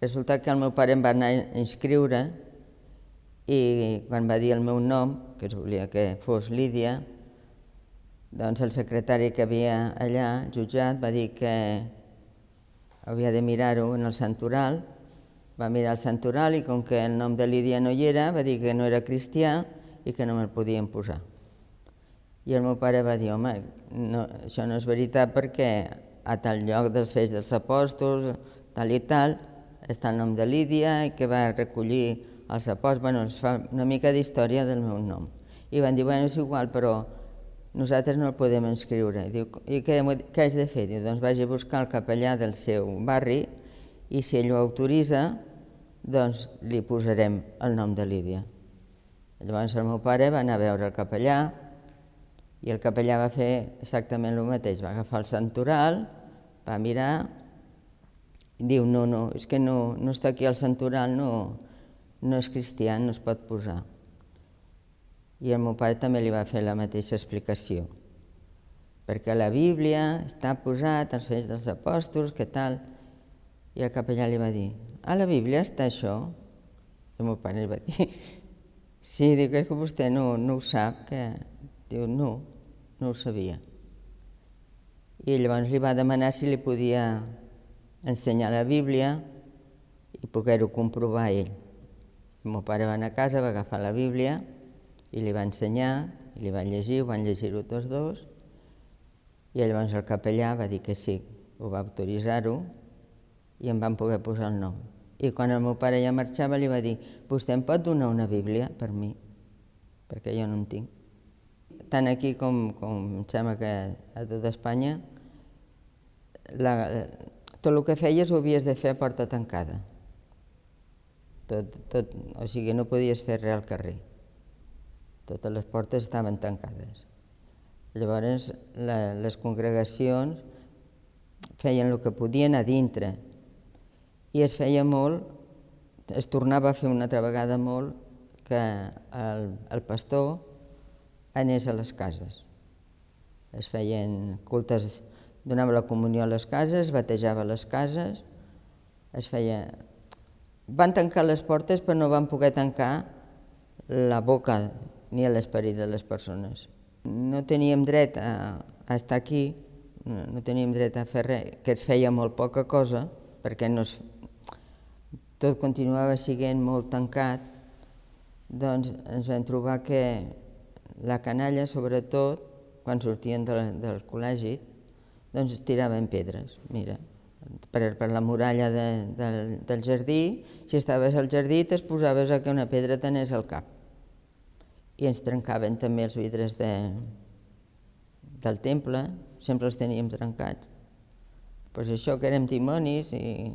resulta que el meu pare em va anar a inscriure i quan va dir el meu nom, que es volia que fos Lídia, doncs el secretari que havia allà, jutjat, va dir que havia de mirar-ho en el santoral. Va mirar el santoral i com que el nom de Lídia no hi era, va dir que no era cristià i que no me'l podien posar. I el meu pare va dir, home, no, això no és veritat perquè a tal lloc dels Fets dels Apòstols, tal i tal, està el nom de Lídia i que va recollir els apòstols. Bueno, es fa una mica d'història del meu nom. I van dir, bueno, és igual, però nosaltres no el podem inscriure. Diu, i què haig de fer? Diu, doncs vagi a buscar el capellà del seu barri i si ell ho autoritza, doncs li posarem el nom de Lídia. Llavors el meu pare va anar a veure el capellà i el capellà va fer exactament el mateix. Va agafar el santoral, va mirar i diu, no, és que no està aquí el santoral, no és cristià, no es pot posar. I el meu pare també li va fer la mateixa explicació, perquè a la Bíblia està posat els Fets dels Apòstols, què tal? I el capellà li va dir, a la Bíblia està això? I el meu pare li va dir, sí, dic, és que vostè no ho sap, que... Diu, no ho sabia. I llavors li va demanar si li podia ensenyar la Bíblia i poder-ho comprovar ell. El meu pare va anar a casa, va agafar la Bíblia i li va ensenyar, i li va llegir, ho van llegir-ho tots dos, i llavors el capellà va dir que sí, ho va autoritzar-ho, i em van poder posar el nom. I quan el meu pare ja marxava li va dir, vostè em pot donar una Bíblia per mi? Perquè jo no en tinc. Tant aquí com em sembla que a tot Espanya, tot el que feies ho havies de fer a porta tancada. O sigui, no podies fer res al carrer. Totes les portes estaven tancades. Llavors, les congregacions feien el que podien a dintre i es feia molt, es tornava a fer una altra vegada molt que el pastor anés a les cases. Es feien cultes, donava la comunió a les cases, batejava a les cases, es feia... Van tancar les portes però no van poder tancar la boca ni l'esperit de les persones. No teníem dret a estar aquí, no teníem dret a fer res, que es feia molt poca cosa, perquè tot continuava sent molt tancat, doncs ens vam trobar que la canalla, sobretot, quan sortien del col·legi, doncs tiraven pedres, mira, per la muralla del jardí, si estaves al jardí te'n posaves que una pedra t'anés al cap. I ens trencaven també els vidres del temple, sempre els teníem trencats. Doncs això que érem dimonis i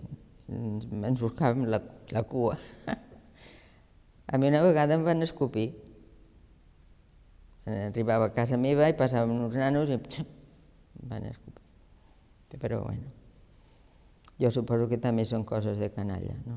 ens buscàvem la cua. A mi una vegada em van escopir. Arribava a casa meva i passàvem uns nanos i em van escopir. Però bueno, jo suposo que també són coses de canalla, no?